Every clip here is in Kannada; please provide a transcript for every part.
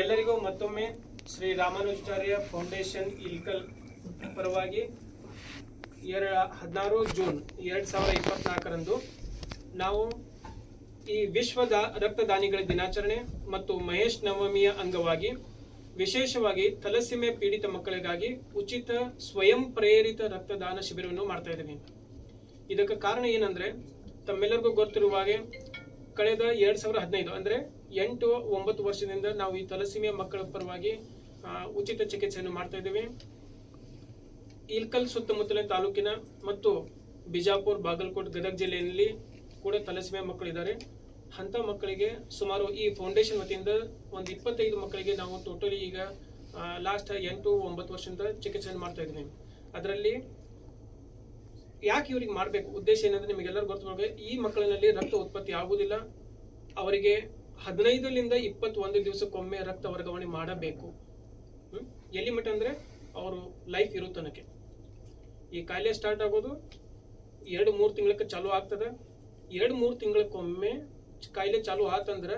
ಎಲ್ಲರಿಗೂ ಮತ್ತೊಮ್ಮೆ ಶ್ರೀ ರಾಮಾನುಜಾಚಾರ್ಯ ಫೌಂಡೇಶನ್ ಇಲ್ಕಲ್ ಪರವಾಗಿ 16 ಜೂನ್ 2024ರಂದು ನಾವು ಈ ವಿಶ್ವದ ರಕ್ತದಾನಿಗಳ ದಿನಾಚರಣೆ ಮತ್ತು ಮಹೇಶ್ ನವಮಿಯ ಅಂಗವಾಗಿ ವಿಶೇಷವಾಗಿ ಥಲಸೀಮಿಯಾ ಪೀಡಿತ ಮಕ್ಕಳಿಗಾಗಿ ಉಚಿತ ಸ್ವಯಂ ಪ್ರೇರಿತ ರಕ್ತದಾನ ಶಿಬಿರವನ್ನು ಮಾಡ್ತಾ ಇದ್ದೀವಿ. ಇದಕ್ಕೆ ಕಾರಣ ಏನಂದ್ರೆ ತಮ್ಮೆಲ್ಲರಿಗೂ ಗೊತ್ತಿರುವ ಹಾಗೆ ಕಳೆದ 2015 ಅಂದ್ರೆ 8-9 ವರ್ಷದಿಂದ ನಾವು ಈ ಥಲಸೀಮಿಯಾ ಮಕ್ಕಳ ಪರವಾಗಿ ಉಚಿತ ಚಿಕಿತ್ಸೆಯನ್ನು ಮಾಡ್ತಾ ಇದ್ದೀವಿ. ಇಲ್ಕಲ್ ಸುತ್ತಮುತ್ತಲಿನ ತಾಲೂಕಿನ ಮತ್ತು ಬಿಜಾಪುರ, ಬಾಗಲಕೋಟೆ, ಗದಗ ಜಿಲ್ಲೆಯಲ್ಲಿ ಕೂಡ ಥಲಸೀಮಿಯಾ ಮಕ್ಕಳಿದ್ದಾರೆ. ಅಂತ ಮಕ್ಕಳಿಗೆ ಸುಮಾರು ಈ ಫೌಂಡೇಶನ್ ವತಿಯಿಂದ ಒಂದು 25 ಮಕ್ಕಳಿಗೆ ನಾವು ಟೋಟಲಿ ಈಗ ಲಾಸ್ಟ್ 8-9 ವರ್ಷದಿಂದ ಚಿಕಿತ್ಸೆಯನ್ನು ಮಾಡ್ತಾ ಇದ್ದೀವಿ. ಅದರಲ್ಲಿ ಯಾಕೆ ಇವ್ರಿಗೆ ಮಾಡಬೇಕು ಉದ್ದೇಶ ಏನಂದ್ರೆ ನಿಮಗೆಲ್ಲರೂ ಗೊತ್ತಿರಬೇಕು, ಈ ಮಕ್ಕಳಿನಲ್ಲಿ ರಕ್ತ ಉತ್ಪತ್ತಿ ಆಗುವುದಿಲ್ಲ. ಅವರಿಗೆ 15ರಿಂದ 21 ದಿವಸಕ್ಕೊಮ್ಮೆ ರಕ್ತ ವರ್ಗಾವಣೆ ಮಾಡಬೇಕು. ಎಲ್ಲಿ ಮಟ್ಟ ಅಂದ್ರೆ ಅವರು ಲೈಫ್ ಇರೋ ತನಕ. ಈ ಕಾಯಿಲೆ ಸ್ಟಾರ್ಟ್ ಆಗೋದು 2-3 ತಿಂಗಳಿಗೆ ಚಾಲು ಆಗ್ತದೆ. 2-3 ತಿಂಗಳಕ್ಕೊಮ್ಮೆ ಕಾಯಿಲೆ ಚಾಲು ಆತಂದ್ರೆ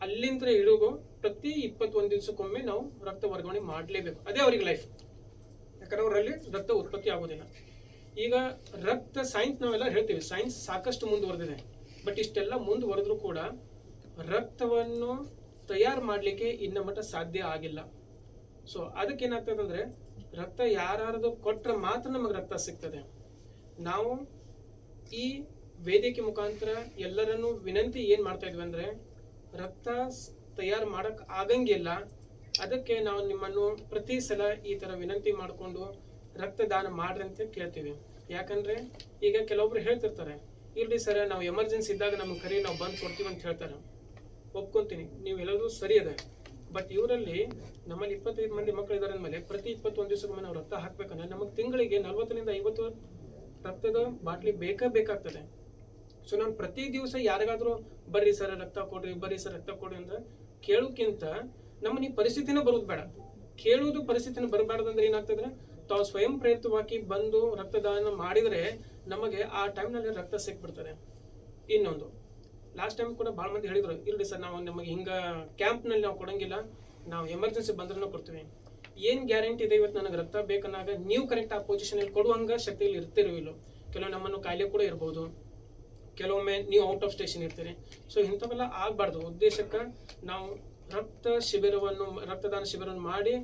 ಅಲ್ಲಿಂದ ಹಿಡಿದು ಪ್ರತಿ 21 ದಿವಸಕ್ಕೊಮ್ಮೆ ನಾವು ರಕ್ತ ವರ್ಗಾವಣೆ ಮಾಡಲೇಬೇಕು. ಅದೇ ಅವ್ರಿಗೆ ಲೈಫ್. ಯಾಕಂದ್ರೆ ಅವರಲ್ಲಿ ರಕ್ತ ಉತ್ಪತ್ತಿ ಆಗೋದಿಲ್ಲ. ಈಗ ರಕ್ತ ಸೈನ್ಸ್ ನಾವೆಲ್ಲ ಹೇಳ್ತೀವಿ, ಸೈನ್ಸ್ ಸಾಕಷ್ಟು ಮುಂದುವರೆದಿದೆ. ಬಟ್ ಇಷ್ಟೆಲ್ಲ ಮುಂದುವರೆದ್ರೂ ಕೂಡ ರಕ್ತವನ್ನು ತಯಾರು ಮಾಡಲಿಕ್ಕೆ ಇನ್ನ ಮಟ್ಟ ಸಾಧ್ಯ ಆಗಿಲ್ಲ. ಸೊ ಅದಕ್ಕೆ ಏನಾಗ್ತದೆ ಅಂದ್ರೆ ರಕ್ತ ಯಾರಾರದು ಕೊಟ್ರೆ ಮಾತ್ರ ನಮಗೆ ರಕ್ತ ಸಿಗ್ತದೆ. ನಾವು ಈ ವೇದಿಕೆ ಮುಖಾಂತರ ಎಲ್ಲರನ್ನು ವಿನಂತಿ ಏನ್ ಮಾಡ್ತಾ ಇದ್ವಿ ಅಂದ್ರೆ ರಕ್ತ ತಯಾರು ಮಾಡಕ್ ಆಗಂಗಿಲ್ಲ. ಅದಕ್ಕೆ ನಾವು ನಿಮ್ಮನ್ನು ಪ್ರತಿ ಸಲ ಈ ತರ ವಿನಂತಿ ಮಾಡಿಕೊಂಡು ರಕ್ತದಾನ ಮಾಡ್ರಿ ಅಂತ ಕೇಳ್ತೀವಿ. ಯಾಕಂದ್ರೆ ಈಗ ಕೆಲವೊಬ್ರು ಹೇಳ್ತಿರ್ತಾರೆ, ಇರ್ಲಿ ಸರ್ ನಾವು ಎಮರ್ಜೆನ್ಸಿ ಇದ್ದಾಗ ನಮ್ಗೆ ಕರಿ ನಾವು ಬಂದು ಕೊಡ್ತೀವಿ ಅಂತ ಹೇಳ್ತಾರೆ. ಒಪ್ಕೊಂತೀನಿ, ನೀವು ಹೇಳೋದು ಸರಿ ಅದ. ಬಟ್ ಇವರಲ್ಲಿ ನಮ್ಮಲ್ಲಿ 25 ಮಂದಿ ಮಕ್ಕಳು ಇದಾರೆ ಅಂದ್ಮೇಲೆ ಪ್ರತಿ 21 ದಿವಸಕ್ಕೊಮ್ಮೆ ನಾವು ರಕ್ತ ಹಾಕ್ಬೇಕಂದ್ರೆ ನಮಗೆ ತಿಂಗಳಿಗೆ 40ರಿಂದ 50 ರಕ್ತದ ಬಾಟ್ಲಿ ಬೇಕಾಗ್ತದೆ. ಸೊ ನಾನು ಪ್ರತಿ ದಿವಸ ಯಾರಿಗಾದ್ರೂ ಬರ್ರಿ ಸರ್ ರಕ್ತ ಕೊಡ್ರಿ, ಬರ್ರಿ ಸರ್ ರಕ್ತ ಕೊಡ್ರಿ ಅಂತ ಕೇಳೋಕ್ಕಿಂತ ನಮ್ಮನ್ನ ಈ ಪರಿಸ್ಥಿತಿನ ಬರೋದು ಬೇಡ. ಕೇಳುವುದು ಪರಿಸ್ಥಿತಿನ ಬರಬಾರ್ದಂದ್ರೆ ಏನಾಗ್ತದ್ರೆ ತಾವು ಸ್ವಯಂ ಪ್ರೇರಿತವಾಗಿ ಬಂದು ರಕ್ತದಾನ ಮಾಡಿದ್ರೆ ನಮಗೆ ಆ ಟೈಮ್ನಲ್ಲಿ ರಕ್ತ ಸಿಕ್ಬಿಡ್ತದೆ. ಇನ್ನೊಂದು ಲಾಸ್ಟ್ ಟೈಮ್ ಕೂಡ ಭಾಳ ಮಂದಿ ಹೇಳಿದ್ರು, ಇರ್ಲಿ ಸರ್ ನಾವು ನಮಗೆ ಹಿಂಗ ಕ್ಯಾಂಪ್ನಲ್ಲಿ ನಾವು ಕೊಡಂಗಿಲ್ಲ, ನಾವು ಎಮರ್ಜೆನ್ಸಿ ಬಂದ್ರೂ ಕೊಡ್ತೀವಿ. ಏನ್ ಗ್ಯಾರಂಟಿ ಇದೆ ಇವತ್ತು ನನಗೆ ರಕ್ತ ಬೇಕನ್ನಾಗ ನೀವು ಕರೆಕ್ಟ್ ಆ ಪೊಸಿಷನ್ ಅಲ್ಲಿ ಕೊಡುವಂಗ ಶಕ್ತಿಯಲ್ಲಿ ಇರ್ತಿರೋ ಕೆಲವು ನಮ್ಮನ್ನು ಕಾಯಿಲೆ ಕೂಡ ಇರ್ಬೋದು, ಕೆಲವೊಮ್ಮೆ ನೀವು ಔಟ್ ಆಫ್ ಸ್ಟೇಷನ್ ಇರ್ತೀರಿ. ಸೊ ಇಂಥವೆಲ್ಲ ಆಗ್ಬಾರ್ದು ಉದ್ದೇಶಕ್ಕೆ ನಾವು ರಕ್ತದಾನ ಶಿಬಿರವನ್ನು ಮಾಡಿ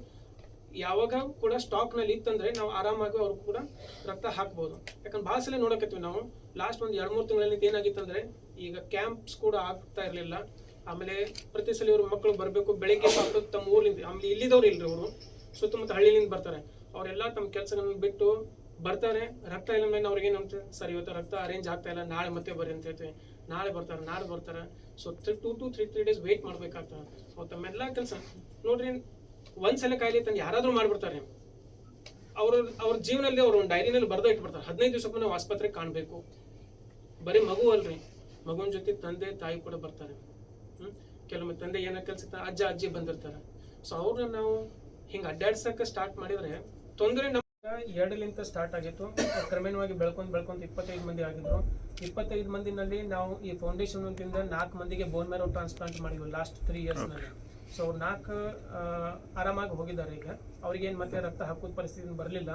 ಯಾವಾಗ ಕೂಡ ಸ್ಟಾಕ್ ನಲ್ಲಿ ಇತ್ತಂದ್ರೆ ನಾವು ಆರಾಮಾಗಿ ಅವ್ರು ಕೂಡ ರಕ್ತ ಹಾಕ್ಬೋದು. ಯಾಕಂದ್ರೆ ಭಾಳ ಸಲ ನೋಡಕತ್ತೀವಿ ನಾವು ಲಾಸ್ಟ್ ಒಂದು 2-3 ತಿಂಗಳಲ್ಲಿ ಏನಾಗಿತ್ತಂದ್ರೆ ಈಗ ಕ್ಯಾಂಪ್ಸ್ ಕೂಡ ಆಗ್ತಾ ಇರಲಿಲ್ಲ. ಆಮೇಲೆ ಪ್ರತಿ ಸಲ ಇವ್ರ ಮಕ್ಕಳು ಬರಬೇಕು, ಬೆಳಿಗ್ಗೆ ತಮ್ಮ ಊರ್ಲಿಂದ, ಆಮೇಲೆ ಇಲ್ಲಿದವ್ರು ಇಲ್ರಿ, ಅವರು ಸುತ್ತಮುತ್ತ ಹಳ್ಳಿಲಿಂದ ಬರ್ತಾರೆ. ಅವರೆಲ್ಲ ತಮ್ಮ ಕೆಲಸಗಳನ್ನ ಬಿಟ್ಟು ಬರ್ತಾರೆ. ರಕ್ತ ಇಲ್ಲ ಮೇಲೆ ಅವ್ರಿಗೆ ಏನು ಅಂತ ಸರ್ ಇವತ್ತು ರಕ್ತ ಅರೇಂಜ್ ಆಗ್ತಾ ಇಲ್ಲ, ನಾಳೆ ಮತ್ತೆ ಬರ್ರಿ ಅಂತ ಹೇಳ್ತೀವಿ. ನಾಳೆ ಬರ್ತಾರೆ. ಸೊ 2 to 3 days ವೇಟ್ ಮಾಡ್ಬೇಕಾಗ್ತದೆ. ಸೊ ತಮ್ಮೆಲ್ಲ ಕೆಲಸ ನೋಡ್ರಿ, ಒಂದ್ಸಲ ಕಾಯಿಲೆ ತಂದು ಯಾರಾದ್ರೂ ಮಾಡ್ಬಿಡ್ತಾರೆ. ಅವ್ರ ಜೀವನದಲ್ಲಿ ಅವ್ರ ಒಂದು ಡೈರಿನಲ್ಲಿ ಬರ್ದ ಇಟ್ಬಿಡ್ತಾರೆ, 15 ದಿವಸಕ್ಕೂ ನಾವು ಆಸ್ಪತ್ರೆಗೆ ಕಾಣಬೇಕು. ಬರೀ ಮಗು ಅಲ್ರಿ, ಮಗುವಿನ ಜೊತೆ ತಂದೆ ತಾಯಿ ಕೂಡ ಬರ್ತಾರೆ. ಕೆಲವೊಮ್ಮೆ ತಂದೆ ಏನೋ ಕೆಲಸ ಅಜ್ಜ ಅಜ್ಜಿ ಬಂದಿರ್ತಾರೆ. ಸೊ ಅವ್ರನ್ನ ನಾವು ಹಿಂಗೆ ಅಡ್ಡಾಡ್ಸಕ್ಕೆ ಸ್ಟಾರ್ಟ್ ಮಾಡಿದ್ರೆ ತೊಂದರೆ. 2ಲಿಂದ ಸ್ಟಾರ್ಟ್ ಆಗಿತ್ತು, ಕ್ರಮೇಣವಾಗಿ ಬೆಳ್ಕೊಂತ 25 ಮಂದಿ ಆಗಿದ್ರು. 25 ಮಂದಿನಲ್ಲಿ ನಾವು ಈ ಫೌಂಡೇಶನ್ ವತಿಯಿಂದ 4 ಮಂದಿಗೆ ಬೋನ್ ಮ್ಯಾರೋ ಟ್ರಾನ್ಸ್ಪ್ಲಾಂಟ್ ಮಾಡಿದ್ವಿ ಲಾಸ್ಟ್ 3 ಇಯರ್ಸ್ನಲ್ಲಿ. ಸೊ ಅವ್ರು 4 ಆರಾಮಾಗಿ ಹೋಗಿದ್ದಾರೆ. ಈಗ ಅವ್ರಿಗೇನು ಮತ್ತೆ ರಕ್ತ ಹಾಕೋದ ಪರಿಸ್ಥಿತಿ ಬರಲಿಲ್ಲ.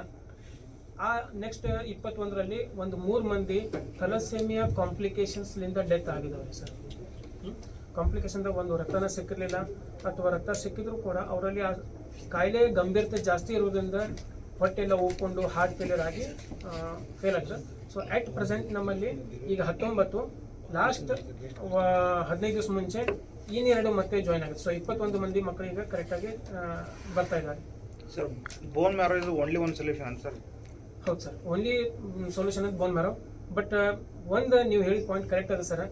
ಆ ನೆಕ್ಸ್ಟ್ 21ರಲ್ಲಿ ಒಂದು 3 ಮಂದಿ ಥಲಸೀಮಿಯಾ ಕಾಂಪ್ಲಿಕೇಶನ್ಸ್ಲಿಂದ ಡೆತ್ ಆಗಿದ್ದಾರೆ ಸರ್. ಕಾಂಪ್ಲಿಕೇಶನ್ದಾಗ ಒಂದು ರಕ್ತನ ಸಿಕ್ಕಿರಲಿಲ್ಲ, ಅಥವಾ ರಕ್ತ ಸಿಕ್ಕಿದ್ರು ಕೂಡ ಅವರಲ್ಲಿ ಆ ಕಾಯಿಲೆ ಗಂಭೀರತೆ ಜಾಸ್ತಿ ಇರೋದ್ರಿಂದ ಹೊಟ್ಟೆ ಎಲ್ಲ ಹೋಗ್ಕೊಂಡು ಹಾರ್ಟ್ ಫೇಲಿಯರ್ ಆಗಿ ಫೇಲ್ ಆಗ್ತದೆ. ಸೊ ಅಟ್ ಪ್ರೆಸೆಂಟ್ ನಮ್ಮಲ್ಲಿ ಈಗ 19, ಲಾಸ್ಟ್ 15 ದಿವಸ ಮುಂಚೆ ಇನ್ನೆರಡು ಮತ್ತೆ ಜಾಯ್ನ್ ಆಗುತ್ತೆ. ಸೊ 21 ಮಂದಿ ಮಕ್ಕಳಿಗೆ ಕರೆಕ್ಟಾಗಿ ಬರ್ತಾ ಇದ್ದಾರೆ sir. Bone marrow is only one solution sir? ಹೌದು ಸರ್, ಓನ್ಲಿ ಸೊಲ್ಯೂಷನ್ ಅದು ಬೋನ್ ಮ್ಯಾರೋ. ಬಟ್ ಒಂದು ನೀವು ಹೇಳಿದ ಪಾಯಿಂಟ್ ಕರೆಕ್ಟ್ ಅದ ಸರ್.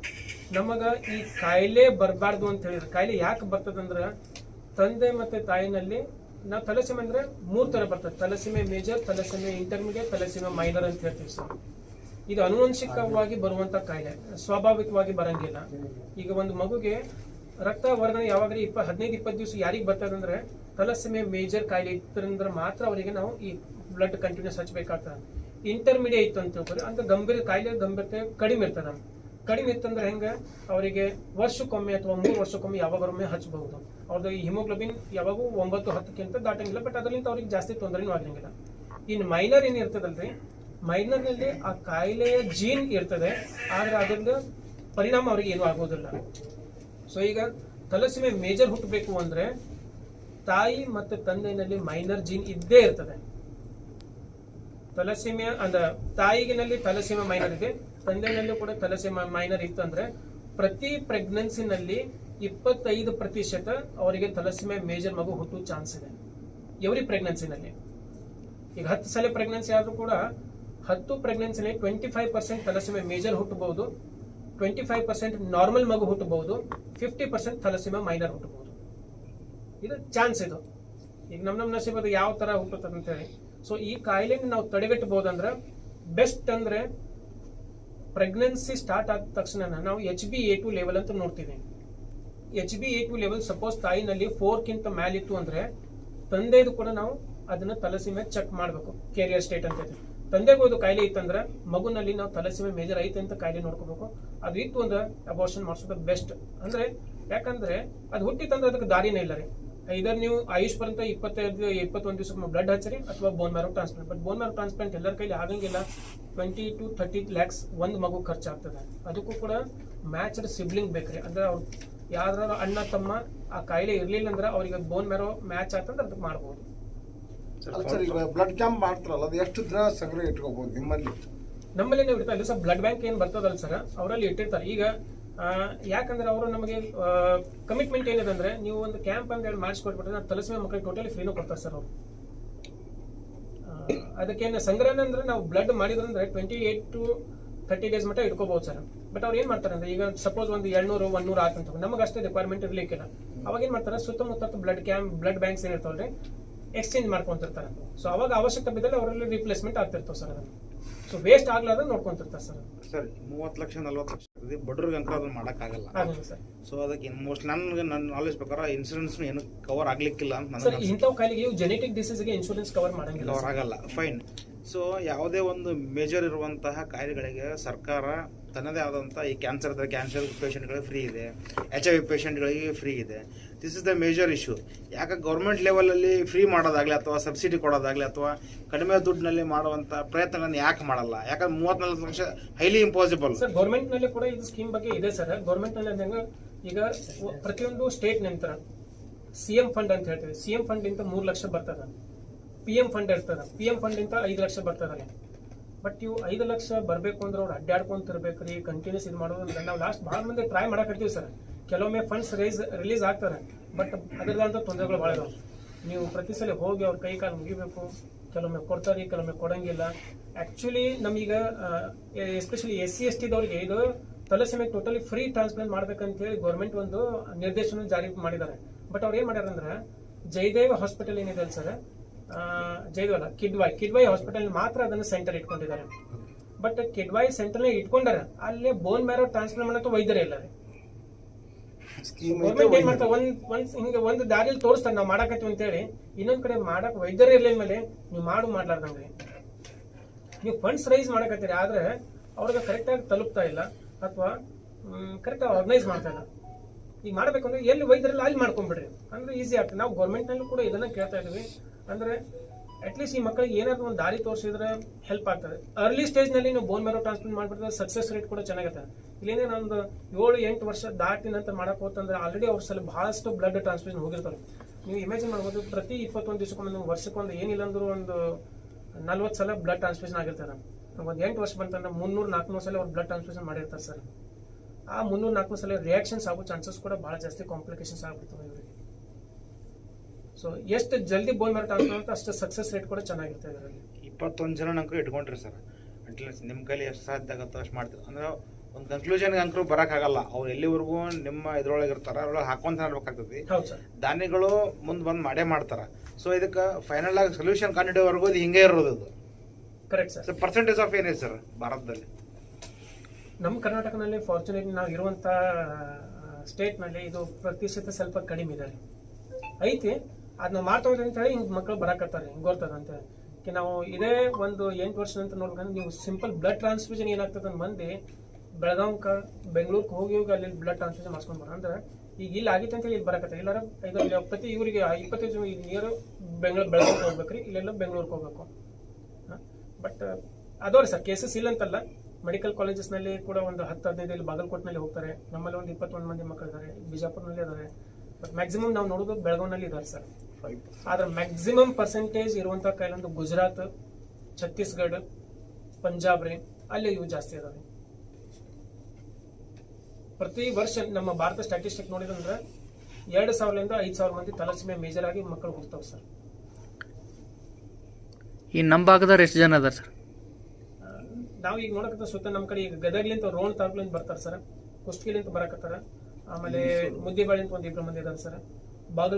ನಮಗೆ ಈ ಕಾಯಿಲೆ ಬರಬಾರ್ದು ಅಂತ ಹೇಳಿದ್ರೆ, ಕಾಯಿಲೆ ಯಾಕೆ ಬರ್ತದಂದ್ರೆ ತಂದೆ ಮತ್ತೆ ತಾಯಿನಲ್ಲಿ ನಾವು ಥಲಸೀಮಿಯಾ ಅಂದ್ರೆ 3 ತರ ಬರ್ತದೆ. Thalassemia major, thalassemia intermediate, thalassemia minor ಅಂತ ಹೇಳ್ತೀವಿ ಸರ್. ಇದು ಆನುವಂಶಿಕವಾಗಿ ಬರುವಂತ ಕಾಯಿಲೆ, ಸ್ವಾಭಾವಿಕವಾಗಿ ಬರಂಗಿಲ್ಲ. ಈಗ ಒಂದು ಮಗುಗೆ ರಕ್ತ ವರ್ಗಾವಣೆ ಯಾವಾಗಲೂ 15-20 ದಿವಸ ಯಾರಿಗೆ ಬರ್ತದೆ ಅಂದ್ರೆ ಥಲಸೀಮಿಯಾ ಮೇಜರ್ ಕಾಯಿಲೆ ಇತ್ತಂದ್ರೆ ಮಾತ್ರ ಅವರಿಗೆ ನಾವು ಈ ಬ್ಲಡ್ ಕಂಟಿನ್ಯೂಸ್ ಹಚ್ಚಬೇಕಾಗ್ತದೆ. ಇಂಟರ್ಮೀಡಿಯೇಟ್ ಇತ್ತು ಅಂತ ತಿಳ್ಕೊರಿ, ಅಂತ ಗಂಭೀರ ಕಾಯಿಲೆ ಗಂಭೀರತೆ ಕಡಿಮೆ ಇರ್ತದೆ. ಕಡಿಮೆ ಇತ್ತಂದ್ರೆ ಹೆಂಗೆ ಅವರಿಗೆ ವರ್ಷಕ್ಕೊಮ್ಮೆ ಅಥವಾ 3 ವರ್ಷಕ್ಕೊಮ್ಮೆ ಯಾವಾಗೊಮ್ಮೆ ಹಚ್ಚಬಹುದು. ಅವ್ರದ್ದು ಈ ಹಿಮೋಗ್ಲೋಬಿನ್ ಯಾವಾಗೂ 9-10ಕ್ಕಿಂತ ದಾಟಂಗಿಲ್ಲ, ಬಟ್ ಅದರಿಂದ ಅವ್ರಿಗೆ ಜಾಸ್ತಿ ತೊಂದರೆನೂ ಆಗಂಗಿಲ್ಲ. ಇನ್ನು ಮೈನರ್ ಏನು ಇರ್ತದಲ್ರಿ, ಮೈನರ್ನಲ್ಲಿ ಆ ಕಾಯಿಲೆಯ ಜೀನ್ ಇರ್ತದೆ, ಆದ್ರೆ ಅದರಿಂದ ಪರಿಣಾಮ ಅವ್ರಿಗೆ ಏನೂ ಆಗೋದಿಲ್ಲ. ಸೊ ಈಗ ತಲಸಿಮೆ ಮೇಜರ್ ಹುಟ್ಟಬೇಕು ಅಂದ್ರೆ ತಾಯಿ ಮತ್ತು ತಂದೆಯಲ್ಲಿ ಮೈನರ್ ಜೀನ್ ಇದ್ದೇ ಇರ್ತದೆ. ತಲಸಿಮೆ ಅಂದ್ರೆ ತಾಯಿಗಿನಲ್ಲಿ ತಲಸಿಮೆ ಮೈನರ್ ಇದೆ, ತಂದೆಯಲ್ಲೂ ಕೂಡ ತಲಸಿಮೆ ಮೈನರ್ ಇತ್ತಂದ್ರೆ ಪ್ರತಿ ಪ್ರೆಗ್ನೆನ್ಸಿನಲ್ಲಿ 25% ಅವರಿಗೆ ತಲಸಿಮೆ ಮೇಜರ್ ಮಗು ಹುಟ್ಟುವ ಚಾನ್ಸ್ ಇದೆ ಎವ್ರಿ ಪ್ರೆಗ್ನೆನ್ಸಿನಲ್ಲಿ. ಈಗ 10 ಸಲ ಪ್ರೆಗ್ನೆನ್ಸಿ ಆದ್ರೂ ಕೂಡ 10 ಪ್ರೆಗ್ನೆನ್ಸಿನಲ್ಲಿ 25% ತಲಸಿಮೆ ಮೇಜರ್ ಹುಟ್ಟಬಹುದು, 25% ನಾರ್ಮಲ್ ಮಗು ಹುಟ್ಟಬಹುದು, 50% ತಲಸಿಮೆ ಮೈನರ್ ಹುಟ್ಟಬಹುದು. ಇದು ಚಾನ್ಸ್ ಇದು. ಈಗ ನಮ್ಮ ನಸೀಬದು ಯಾವ ತರ ಹುಟ್ಟುತ್ತದೆ ಅಂತ ಹೇಳಿ. ಸೊ ಈ ಕಾಯಿಲೆನ ನಾವು ತಡೆಗಟ್ಟಬಹುದಂದ್ರೆ ಬೆಸ್ಟ್ ಅಂದ್ರೆ ಪ್ರೆಗ್ನೆನ್ಸಿ ಸ್ಟಾರ್ಟ್ ಆದ ತಕ್ಷಣ ನಾವು HbA2 ಲೆವೆಲ್ ಅಂತ ನೋಡ್ತೀವಿ. HbA2 ಲೆವೆಲ್ ಸಪೋಸ್ ತಾಯಿನಲ್ಲಿ 4ಕ್ಕಿಂತ ಮೇಲಿತ್ತು ಅಂದ್ರೆ ತಂದೆದು ಕೂಡ ನಾವು ಅದನ್ನ ತಲಸಿಮೆ ಚೆಕ್ ಮಾಡಬೇಕು, ಕೇರಿಯರ್ ಸ್ಟೇಟ್ ಅಂತ ಹೇಳಿ. ತಂದೆಗೂ ಇದು ಕಾಯಿಲೆ ಇತ್ತಂದ್ರೆ ಮಗುನಲ್ಲಿ ನಾವು ತಲಸಿಮೆ ಮೇಜರ್ ಐತೆ ಅಂತ ಕಾಯಿಲೆ ನೋಡ್ಕೋಬೇಕು. ಅದು ಇತ್ತು ಅಂದ್ರೆ ಅಬೋರ್ಷನ್ ಮಾಡಿಸೋದು ಬೆಸ್ಟ್. ಅಂದ್ರೆ ಯಾಕಂದ್ರೆ ಅದು ಹುಟ್ಟಿತ್ತಂದ್ರೆ ಅದಕ್ಕೆ ದಾರಿನೇ ಇಲ್ಲ ರೀ. ಇದರ್ ನೀವು ಆಯುಷ್ ಪರ್ಯಂತ 21 ದಿವಸಕ್ಕೆ ಬ್ಲಡ್ ಹಚ್ಚರಿ ಅಥವಾ bone marrow transplant. But bone marrow transplant ಎಲ್ಲರ ಕೈಲಿ ಆಗಂಗಿಲ್ಲ. 20 to 30 lakhs ಒಂದು ಮಗು ಖರ್ಚಾಗ್ತದೆ. ಅದಕ್ಕೂ ಕೂಡ ಮ್ಯಾಚ್ಡ್ ಸಿಬ್ಲಿಂಗ್ ಬೇಕ್ರಿ. ಅಂದ್ರೆ ಅವ್ರು ಯಾವ್ದಾದ್ರು ಅಣ್ಣ ತಮ್ಮ ಆ ಕಾಯಿಲೆ ಇರ್ಲಿಲ್ಲ ಅಂದ್ರೆ ಅವ್ರಿಗೆ ಬೋನ್ ಮ್ಯಾರೋ ಮ್ಯಾಚ್ ಆಗ್ತಂದ್ರೆ ಅದಕ್ಕೆ ಮಾಡ್ಬೋದು. ಸರ್, ಈಗ ಬ್ಲಡ್ ಕ್ಯಾಂಪ್ ಮಾಡ್ತಾರಲ್ಲ, ಅದು ಎಷ್ಟು ದಿನ ಸಂಗ್ರಹ ಇಟ್ಕೋಬಹುದು ನಿಮ್ಮಲ್ಲಿ? ನಮ್ಮಲ್ಲಿ ನಾವು ಇಡ್ತಾ ಇಲ್ಲ ಸರ್. ಬ್ಲಡ್ ಬ್ಯಾಂಕ್ ಏನ್ ಬರ್ತದಲ್ಲ ಸರ್, ಅವರಲ್ಲಿ ಇಟ್ಟಿರ್ತಾರೆ. ಈಗ ಯಾಕಂದ್ರೆ ಅವರು ನಮಗೆ ಕಮಿಟ್ಮೆಂಟ್ ಏನಿದೆ ಅಂದ್ರೆ ನೀವು ಒಂದು ಕ್ಯಾಂಪ್ ಅಂತ ಹೇಳಿ ಮಾಡಿಸ್ಕೊಟ್ಬಿಟ್ರೆ ನಾವು ತಲಸಿಮೆ ಮಕ್ಕಳಿಗೆ ಟೋಟಲಿ ಫ್ರೀನೂ ಕೊಡ್ತಾರೆ ಸರ್ ಅವರು. ಅದಕ್ಕೇನು ಸಂಗ್ರಹಣ ಅಂದ್ರೆ ನಾವು ಬ್ಲಡ್ ಮಾಡಿದ್ರಂದ್ರೆ 28 to 30 days ಮಟ್ಟ ಇಟ್ಕೋಬಹುದು ಸರ್. ಬಟ್ ಅವ್ರು ಏನ್ ಮಾಡ್ತಾರೆ ಅಂದ್ರೆ ಈಗ ಸಪೋಸ್ ಒಂದು 200-100 ಆತಂತ ನಮಗೆ ಅಷ್ಟೇ ರಿಕ್ವೈರ್ಮೆಂಟ್ ಇರ್ಲಿಕ್ಕಿಲ್ಲ. ಅವಾಗ ಏನ್ ಮಾಡ್ತಾರೆ, ಸುತ್ತಮುತ್ತ ಬ್ಲಡ್ ಬ್ಯಾಂಕ್ಸ್ ಏನಿರ್ತಾವ್ರಿ ಎಕ್ಸ್ಚೇಂಜ್ ಮಾಡ್ಕೊಂತಿರ್ತಾರೆ. ಸೊ ಅವಾಗ ಅವಶ್ಯಕತೆ ಬಿದ್ದಲ್ಲಿ ಅವರಲ್ಲಿ ರಿಪ್ಲೇಸ್ಮೆಂಟ್ ಆಗ್ತಿರ್ತಾವೆ ಸರ್. ಅದನ್ನು ಸೊ ವೇಸ್ಟ್ ಆಗ್ಲಾರ್ದ ನೋಡ್ಕೊಂತಿರ್ತಾರೆ ಸರ್. ಸರ್ 30 ಲಕ್ಷ 40 ಲಕ್ಷ ಬಡ್ರಿಗೆ ಅಂಕರ್ ಅದನ್ನ ಮಾಡೋಕ್ಕಾಗಲ್ಲ ಸರ್. ಸೊ ಅದಕ್ಕೆ ಮೋಸ್ಟ್ ನನ್ನ ನಾಲೆಜ್ ಪ್ರಕಾರ ಇನ್ಸೂರೆನ್ಸ್ ಏನು ಕವರ್ ಆಗ್ಲಿಕ್ಕಿಲ್ಲ ಅಂತ ಸರ್. ಇಂಥವು ಕಾಯಿಲೆಗೆ ಜೆನೆಟಿಕ್ ಡಿಸೀಸ್ಗೆ ಇನ್ಶೂರೆನ್ಸ್ ಕವರ್ ಮಾಡಂಗಿಲ್ಲ, ಕವರ್ ಆಗಲ್ಲ. ಫೈನ್. ಸೊ ಯಾವುದೇ ಒಂದು ಮೇಜರ್ ಇರುವಂತಹ ಕಾಯಿಲೆಗಳಿಗೆ ಸರ್ಕಾರ ತನ್ನದೇ ಆದಂಥ ಈ ಕ್ಯಾನ್ಸರ್ ಪೇಷಂಟ್ಗಳಿಗೆ ಫ್ರೀ ಇದೆ, HIV ಪೇಷಂಟ್ಗಳಿಗೆ ಫ್ರೀ ಇದೆ. This is the major issue. ಯಾಕೆ ಗೌರ್ಮೆಂಟ್ ಲೆವೆಲಲ್ಲಿ ಫ್ರೀ ಮಾಡೋದಾಗಲಿ ಅಥವಾ ಸಬ್ಸಿಡಿ ಕೊಡೋದಾಗಲಿ ಅಥವಾ ಕಡಿಮೆ ದುಡ್ಡಿನಲ್ಲಿ ಮಾಡುವಂಥ ಪ್ರಯತ್ನಗಳನ್ನು ಯಾಕೆ ಮಾಡಲ್ಲ? ಯಾಕಂದ್ರೆ 34 lakh highly impossible. Sir government ನಲ್ಲಿ ಕೂಡ ಇದು ಸ್ಕೀಮ್ ಬಗ್ಗೆ ಇದೆ ಸರ್. ಗೌರ್ಮೆಂಟ್ ನಲ್ಲಿ ಈಗ ಪ್ರತಿಯೊಂದು ಸ್ಟೇಟ್ ನಂತರ CM ಫಂಡ್ ಅಂತ ಹೇಳ್ತೀವಿ. CM ಫಂಡ್ ಇಂದ 3 ಲಕ್ಷ ಬರ್ತದ. PM ಫಂಡ್ ಇರ್ತದ. PM ಫಂಡ್ ಇಂದ 5 ಲಕ್ಷ ಬರ್ತದ. ಬಟ್ ಇವು 5 ಲಕ್ಷ ಬರ್ಬೇಕು ಅಂದ್ರೆ ಅವ್ರು ಅಡ್ಡಾಡ್ಕೊಂತಿರ್ಬೇಕ್ರಿ, ಕಂಟಿನ್ಯೂಸ್ ಇದು ಮಾಡೋದಂದ್ರೆ ನಾವು ಲಾಸ್ಟ್ ಭಾಳ ಮಂದಿ ಟ್ರೈ ಮಾಡಕತ್ತೀವಿ ಸರ್. ಕೆಲವೊಮ್ಮೆ ಫಂಡ್ಸ್ ರಿಲೀಸ್ ಆಗ್ತಾರೆ, ಬಟ್ ಅದರದಂತ ತೊಂದರೆಗಳು ಭಾಳ ಇದಾವೆ. ನೀವು ಪ್ರತಿ ಸಲ ಹೋಗಿ ಅವ್ರ ಕೈ ಕಾಲು ಮುಗಿಬೇಕು. ಕೆಲವೊಮ್ಮೆ ಕೊಡ್ತಾರೆ, ಕೆಲವೊಮ್ಮೆ ಕೊಡಂಗಿಲ್ಲ. ಆಕ್ಚುಲಿ ನಮೀಗ ಎಸ್ಪೆಷಲಿ SC ST ದವ್ರಿಗೆ ಇದು ತಲಸಿಮೆ ಟೋಟಲಿ ಫ್ರೀ ಟ್ರಾನ್ಸ್ಪ್ಲಾಂಟ್ ಮಾಡ್ಬೇಕಂತ ಹೇಳಿ ಗೌರ್ಮೆಂಟ್ ಒಂದು ನಿರ್ದೇಶನ ಜಾರಿ ಮಾಡಿದ್ದಾರೆ. ಬಟ್ ಅವ್ರು ಏನ್ ಮಾಡ್ಯಾರ ಅಂದ್ರೆ ಜಯದೇವ ಹಾಸ್ಪಿಟಲ್ ಏನಿದೆ ಅಲ್ಲ ಸರ್, ಜಯದೇವ ಕಿಡ್ವಾಯ್ ಹಾಸ್ಪಿಟಲ್ ಮಾತ್ರ ಅದನ್ನ ಸೆಂಟರ್ ಇಟ್ಕೊಂಡಿದ್ದಾರೆ. ಬಟ್ ಕಿಡ್ವಾಯ್ ಸೆಂಟರ್ ಇಟ್ಕೊಂಡಾರ, ಅಲ್ಲೇ ಬೋನ್ ಮ್ಯಾರೋ ಟ್ರಾನ್ಸ್ಪ್ಲಾಂಟ್ ಮಾಡೋ ವೈದ್ಯರೇ ಇಲ್ಲ. ಗೌರ್ಮೆಂಟ್ ಏನ್ ಮಾಡ್ತಾರೆ, ಒಂದು ದಾರಿಯಲ್ಲಿ ತೋರಿಸ್ತಾರೆ ನಾವು ಮಾಡಾಕತ್ತೀವಿ ಅಂತ ಹೇಳಿ, ಇನ್ನೊಂದ್ ಕಡೆ ಮಾಡಕ್ ವೈದ್ಯರೇ ಇರ್ಲಿಲ್ಲ ಮೇಲೆ ನೀವು ಮಾಡ್ಲಾರ್ದಂಗ್ರಿ. ನೀವು ಫಂಡ್ಸ್ ರೈಸ್ ಮಾಡಕತ್ತೀರಿ, ಆದ್ರೆ ಅವ್ರಿಗೆ ಕರೆಕ್ಟ್ ಆಗಿ ತಲುಪ್ತಾ ಇಲ್ಲ ಅಥವಾ ಕರೆಕ್ಟ್ ಆಗಿ ಆರ್ಗನೈಸ್ ಮಾಡ್ತಾ ಇಲ್ಲ. ಈಗ ಮಾಡ್ಬೇಕಂದ್ರೆ ಎಲ್ಲಿ ವೈದ್ಯರಲ್ಲ ಅಲ್ಲಿ ಮಾಡ್ಕೊಂಡ್ಬಿಡ್ರಿ ಅಂದ್ರೆ ಈಸಿ ಆಗ್ತದೆ. ನಾವು ಗೌರ್ಮೆಂಟ್ ನಲ್ಲೂ ಕೂಡ ಇದನ್ನ ಕೇಳ್ತಾ ಇದೀವಿ. ಅಂದ್ರೆ ಅಟ್ಲೀಸ್ಟ್ ಈ ಮಕ್ಕಳಿಗೆ ಏನಾದ್ರು ಒಂದು ದಾರಿ ತೋರಿಸಿದ್ರೆ ಹೆಲ್ಪ್ ಆಗ್ತದೆ. ಅರ್ಲಿ ಸ್ಟೇಜ್ ನಲ್ಲಿ ನೀವು ಬೋನ್ ಮ್ಯಾರೋ ಟ್ರಾನ್ಸ್ಪ್ಲಾಂಟ್ ಮಾಡ್ಬಿಟ್ರೆ ಸಕ್ಸಸ್ ರೇಟ್ ಕೂಡ ಚೆನ್ನಾಗಿರುತ್ತೆ. ಇಲ್ಲೇನೇ ಒಂದು 7-8 ವರ್ಷ ದಾಟಿ ನಂತರ ಮಾಡಕ್ ಹೋತಂದ್ರೆ ಆಲ್ರೆಡಿ ಅವ್ರ ಸಲ ಬಹಳಷ್ಟು ಬ್ಲಡ್ ಟ್ರಾನ್ಸ್ಫ್ಯೂಷನ್ ಹೋಗಿರ್ತಾರೆ. ನೀವು ಇಮ್ಯಾಜಿನ್ ಮಾಡ್ಬೋದು, ಪ್ರತಿ 21 ದಿವಸಕ್ಕೊಮ್ಮೆ ವರ್ಷಕ್ಕೊಂದು ಏನಿಲ್ಲ ಅಂದ್ರೂ ಒಂದು 40 ಸಲ ಬ್ಲಡ್ ಟ್ರಾನ್ಸ್ಫ್ಯೂಷನ್ ಆಗಿರ್ತಾರೆ. ಒಂದು 8 ವರ್ಷ ಬಂತಂದ್ರೆ 300-400 ಸಲ ಅವ್ರು ಬ್ಲಡ್ ಟ್ರಾನ್ಸ್ಫ್ಯೂಷನ್ ಮಾಡಿರ್ತಾರೆ ಸರ್. ಆ 300-400 ಸಲ ರಿಯಾಕ್ಷನ್ಸ್ ಆಗೋ ಚಾನ್ಸಸ್ ಕೂಡ ಬಹಳ ಜಾಸ್ತಿ, ಕಾಂಪ್ಲಿಕೇಶನ್ಸ್ ಆಗ್ಬಿಡ್ತವೆ ಇವರಿಗೆ. ಸೊ ಎಷ್ಟು ಜಲ್ದಿ ಬೋನ್ ಮ್ಯಾರೋ ಟ್ರಾನ್ಸ್ಪ್ಲಾಂಟ್ ಅಷ್ಟು ಸಕ್ಸಸ್ ರೇಟ್ ಕೂಡ ಚೆನ್ನಾಗಿರ್ತದೆ ಇದರಲ್ಲಿ. 21 ಜನ ಅಂಕರು ಇಟ್ಕೊಂಡ್ರಿ ಸರ್. ಅಟ್ಲೀಸ್ಟ್ ನಿಮ್ಮ ಕೈಲಿ ಎಷ್ಟು ಸಾಧ್ಯ ಆಗುತ್ತೋ ಅಷ್ಟು ಮಾಡ್ತೀವಿ. ಅಂದ್ರೆ ಒಂದು ಕನ್ಕ್ಲೂಷನ್ಗೆ ಅಂಕರು ಬರೋಕ್ಕಾಗಲ್ಲ. ಅವ್ರು ಎಲ್ಲಿವರೆಗೂ ನಿಮ್ಮ ಇದ್ರೊಳಗೆ ಇರ್ತಾರ ಅದ್ರೊಳಗೆ ಹಾಕೊಂತ ಮಾಡ್ಬೇಕಾಗ್ತದೆ. ದಾನಿಗಳು ಮುಂದೆ ಬಂದು ಮಾಡೇ ಮಾಡ್ತಾರ. ಸೊ ಇದಕ್ಕೆ ಫೈನಲ್ ಆಗಿ ಸೊಲ್ಯೂಷನ್ ಕಂಡುಹಿಡಿಯೋವರೆಗೂ ಇದು ಹಿಂಗೆ ಇರೋದು. ಇದು ಕರೆಕ್ಟ್ ಸರ್. ಪರ್ಸೆಂಟೇಜ್ ಆಫ್ ಏನಿದೆ ಸರ್ ಭಾರತದಲ್ಲಿ? ನಮ್ಮ ಕರ್ನಾಟಕನಲ್ಲಿ ಫಾರ್ಚುನೇಟ್ಲಿ ನಾವು ಇರುವಂತ ಸ್ಟೇಟ್ನಲ್ಲಿ ಇದು ಪ್ರತಿಶತ ಸ್ವಲ್ಪ ಕಡಿಮೆ ಇದೆ ಐತಿ. ಅದನ್ನ ಮಾಡ್ತಾ ಹೋದ್ರೆ ಅಂತ ಹೇಳಿ ಹಿಂಗೆ ಮಕ್ಕಳು ಬರಾಕತ್ತಾರೆ, ಹಿಂಗೆ ಗೊತ್ತದ ಅಂತ ಹೇಳಿ ನಾವು ಇದೇ ಒಂದು 8 ವರ್ಷ ಅಂತ ನೋಡ್ಕೊಂಡು ನೀವು ಸಿಂಪಲ್ ಬ್ಲಡ್ ಟ್ರಾನ್ಸ್ಫ್ಯೂಷನ್ ಏನಾಗ್ತದೆ ಮಂದಿ ಬೆಳಗಾವ್ಕ ಬೆಂಗಳೂರಿಗೆ ಹೋಗಿ ಅಲ್ಲಿ ಬ್ಲಡ್ ಟ್ರಾನ್ಸ್ಫ್ಯೂಷನ್ ಮಾಡಿಸ್ಕೊಂಡು ಬರೋ ಅಂದ್ರೆ ಈಗ ಇಲ್ಲಿ ಆಗಿತ್ತು ಅಂತ ಹೇಳಿ ಇಲ್ಲಿ ಬರಕತ್ತೆ ಎಲ್ಲಾರ ಈಗ ಪ್ರತಿ ಇವರಿಗೆ 25 ನಿಯರ್ ಬೆಳಗಾವಿಗೆ ಹೋಗ್ಬೇಕ್ರಿ, ಇಲ್ಲೆಲ್ಲ ಬೆಂಗಳೂರಿಗೆ ಹೋಗ್ಬೇಕು. ಬಟ್ ಅದವ್ರಿ ಸರ್ ಕೇಸಸ್ ಇಲ್ಲ ಅಂತಲ್ಲ, ಮೆಡಿಕಲ್ ಕಾಲೇಜಸ್ನಲ್ಲಿ ಕೂಡ ಒಂದು 10-15 ಇಲ್ಲಿ ಬಾಗಲಕೋಟ್ನಲ್ಲಿ ಹೋಗ್ತಾರೆ, ನಮ್ಮಲ್ಲಿ ಒಂದು 21 ಮಂದಿ ಮಕ್ಕಳು ಇದ್ದಾರೆ, ಬಿಜಾಪುರ್ನಲ್ಲಿ ಇದ್ದಾರೆ. ಬಟ್ ಮ್ಯಾಕ್ಸಿಮಮ್ ನಾವು ನೋಡೋದು ಬೆಳಗಾವಿನಲ್ಲಿ ಇದ್ದಾರೆ ಸರ್. ಆದ್ರೆ ಮ್ಯಾಕ್ಸಿಮಮ್ ಪರ್ಸೆಂಟೇಜ್ ಇರುವಂತ ಕೈಲೊಂದು ಗುಜರಾತ್, ಛತ್ತೀಸ್ಗಢ, ಪಂಜಾಬ್ ರೀ, ಅಲ್ಲಿ ಇವು ಜಾಸ್ತಿ ಇದಾವೆ. ಪ್ರತಿ ವರ್ಷ ನಮ್ಮ ಭಾರತ ಸ್ಟ್ಯಾಟಿಸ್ಟಿಕ್ ನೋಡಿದ್ರೆ 2,000ರಿಂದ 5,000 ಮಂದಿ ತಲಸ್ಮೆ ಮೇಜರ್ ಆಗಿ ಮಕ್ಕಳು ಹುಡ್ತಾವ್ ಸರ್. ಈ ನಮ್ಮ ಭಾಗದವ್ರು ಎಷ್ಟು ಜನ ಅದಾರ ಸರ್? ನಾವು ಈಗ ನೋಡಕತ್ತ ಸುತ್ತ ನಮ್ಮ ಕಡೆ ಈಗ ಗದಗ್ಲಿಂತ ರೋಣ ತಾಲೂಕ್ಲಿಂದ ಬರ್ತಾರೆ ಸರ್, ಕುಷ್ಟಗಿಲಿಂತ ಬರಕತ್ತಾರ, ಆಮೇಲೆ ಮುದ್ದೇಬಾಳಿಂತ ಒಂದ್ 2 ಮಂದಿ ಇದಾರೆ ಸರ್, ಬಾಗಲ್